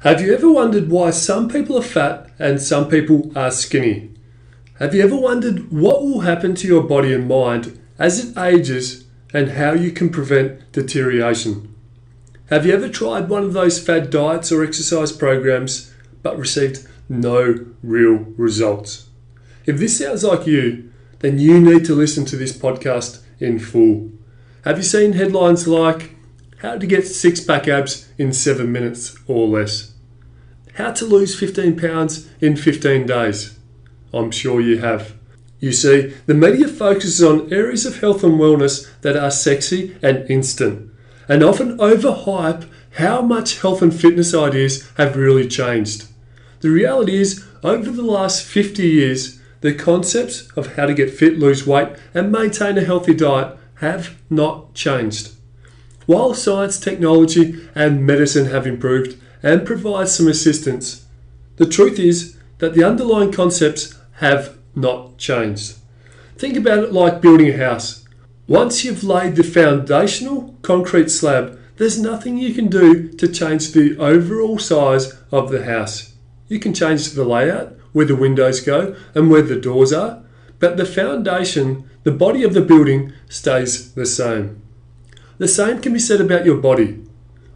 Have you ever wondered why some people are fat and some people are skinny? Have you ever wondered what will happen to your body and mind as it ages and how you can prevent deterioration? Have you ever tried one of those fad diets or exercise programs but received no real results? If this sounds like you, then you need to listen to this podcast in full. Have you seen headlines like, how to get six-pack abs in 7 minutes or less? How to lose 15 pounds in 15 days? I'm sure you have. You see, the media focuses on areas of health and wellness that are sexy and instant, and often overhype how much health and fitness ideas have really changed. The reality is, over the last 50 years, the concepts of how to get fit, lose weight, and maintain a healthy diet have not changed. While science, technology, and medicine have improved and provide some assistance, the truth is that the underlying concepts have not changed. Think about it like building a house. Once you've laid the foundational concrete slab, there's nothing you can do to change the overall size of the house. You can change the layout, where the windows go and where the doors are, but the foundation, the body of the building, stays the same. The same can be said about your body.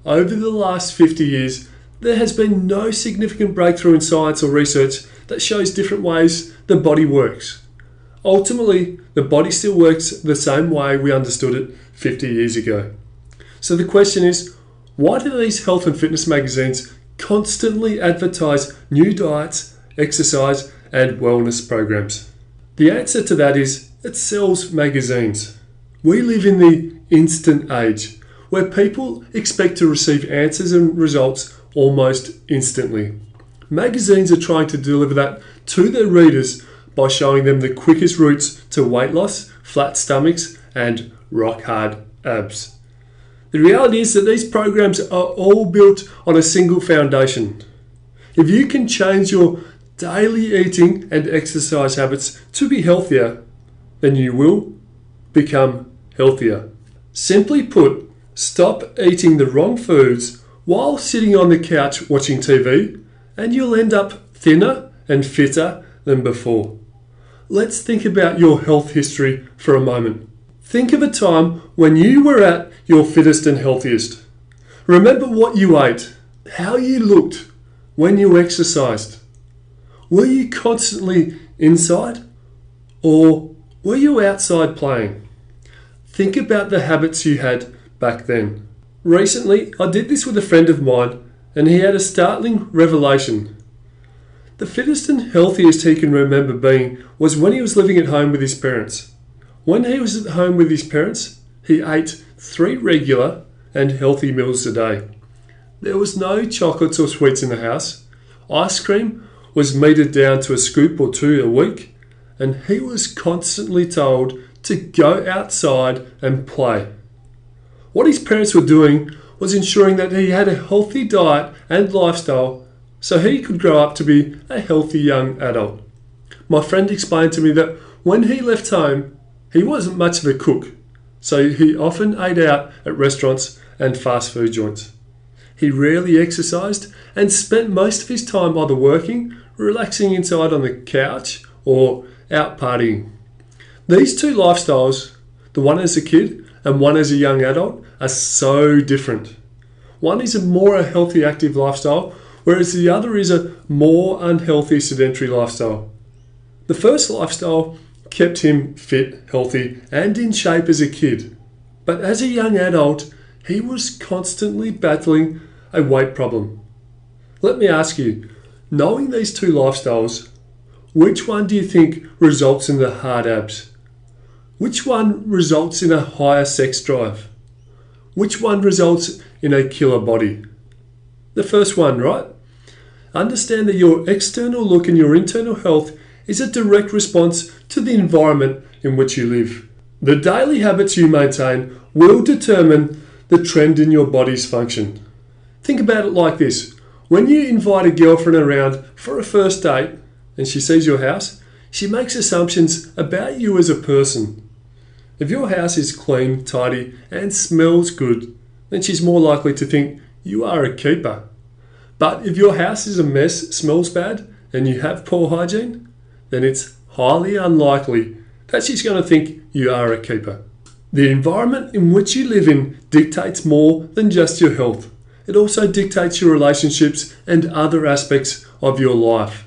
Over the last 50 years, there has been no significant breakthrough in science or research that shows different ways the body works. Ultimately, the body still works the same way we understood it 50 years ago. So the question is, why do these health and fitness magazines constantly advertise new diets, exercise, and wellness programs? The answer to that is, it sells magazines. We live in the instant age, where people expect to receive answers and results almost instantly. Magazines are trying to deliver that to their readers by showing them the quickest routes to weight loss, flat stomachs, and rock-hard abs. The reality is that these programs are all built on a single foundation. If you can change your daily eating and exercise habits to be healthier, then you will become healthier. Simply put, stop eating the wrong foods while sitting on the couch watching TV, and you'll end up thinner and fitter than before. Let's think about your health history for a moment. Think of a time when you were at your fittest and healthiest. Remember what you ate, how you looked, when you exercised. Were you constantly inside, or were you outside playing? Think about the habits you had back then. Recently, I did this with a friend of mine, and he had a startling revelation. The fittest and healthiest he can remember being was when he was living at home with his parents. When he was at home with his parents, he ate 3 regular and healthy meals a day. There was no chocolates or sweets in the house. Ice cream was metered down to a scoop or 2 a week, and he was constantly told to go outside and play. What his parents were doing was ensuring that he had a healthy diet and lifestyle so he could grow up to be a healthy young adult. My friend explained to me that when he left home, he wasn't much of a cook, so he often ate out at restaurants and fast food joints. He rarely exercised and spent most of his time either working, relaxing inside on the couch, or out partying. These 2 lifestyles, the one as a kid and one as a young adult, are so different. One is a more healthy, active lifestyle, whereas the other is a more unhealthy, sedentary lifestyle. The first lifestyle kept him fit, healthy, and in shape as a kid. But as a young adult, he was constantly battling a weight problem. Let me ask you, knowing these 2 lifestyles, which one do you think results in the hard abs? Which one results in a higher sex drive? Which one results in a killer body? The first one, right? Understand that your external look and your internal health is a direct response to the environment in which you live. The daily habits you maintain will determine the trend in your body's function. Think about it like this. When you invite a girlfriend around for a first date and she sees your house, she makes assumptions about you as a person. If your house is clean, tidy, and smells good, then she's more likely to think you are a keeper. But if your house is a mess, smells bad, and you have poor hygiene, then it's highly unlikely that she's going to think you are a keeper. The environment in which you live in dictates more than just your health. It also dictates your relationships and other aspects of your life.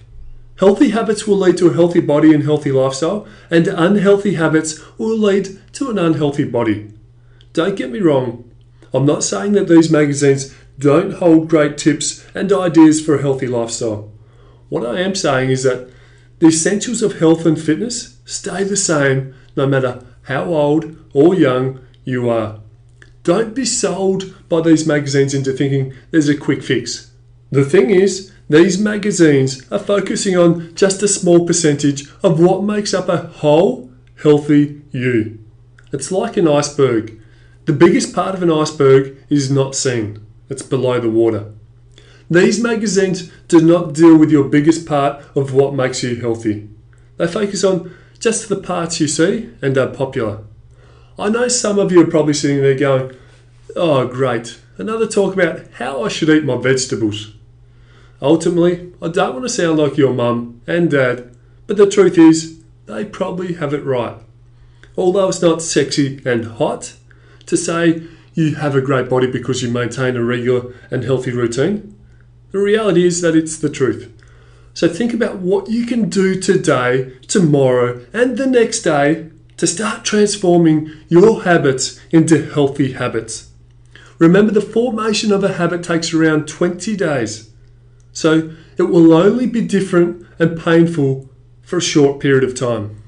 Healthy habits will lead to a healthy body and healthy lifestyle, and unhealthy habits will lead to an unhealthy body. Don't get me wrong, I'm not saying that these magazines don't hold great tips and ideas for a healthy lifestyle. What I am saying is that the essentials of health and fitness stay the same no matter how old or young you are. Don't be sold by these magazines into thinking there's a quick fix. The thing is, these magazines are focusing on just a small percentage of what makes up a whole, healthy you. It's like an iceberg. The biggest part of an iceberg is not seen. It's below the water. These magazines do not deal with your biggest part of what makes you healthy. They focus on just the parts you see and are popular. I know some of you are probably sitting there going, oh great, another talk about how I should eat my vegetables. Ultimately, I don't want to sound like your mum and dad, but the truth is, they probably have it right. Although it's not sexy and hot to say you have a great body because you maintain a regular and healthy routine, the reality is that it's the truth. So think about what you can do today, tomorrow, and the next day to start transforming your habits into healthy habits. Remember, the formation of a habit takes around 20 days. So it will only be different and painful for a short period of time.